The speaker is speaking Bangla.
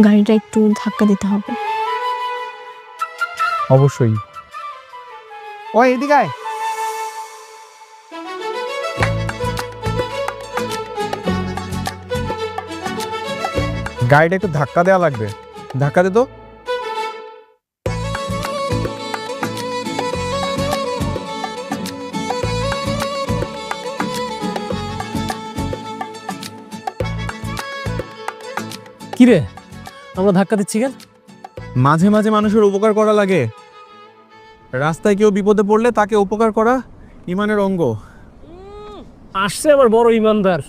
গাড়িটা একটু ধাক্কা দিতে হবে। অবশ্যই। ওই এদিকে আয়। গাড়িটা একটু ধাক্কা দেওয়া লাগবে, ধাক্কা দে তো। কিরে আমরা ধাক্কা দিচ্ছি কেন? মাঝে মাঝে মানুষের উপকার করা লাগে। রাস্তায় কেউ বিপদে পড়লে তাকে উপকার করা ইমানের অঙ্গ। আসছে আবার বড় ইমানদার।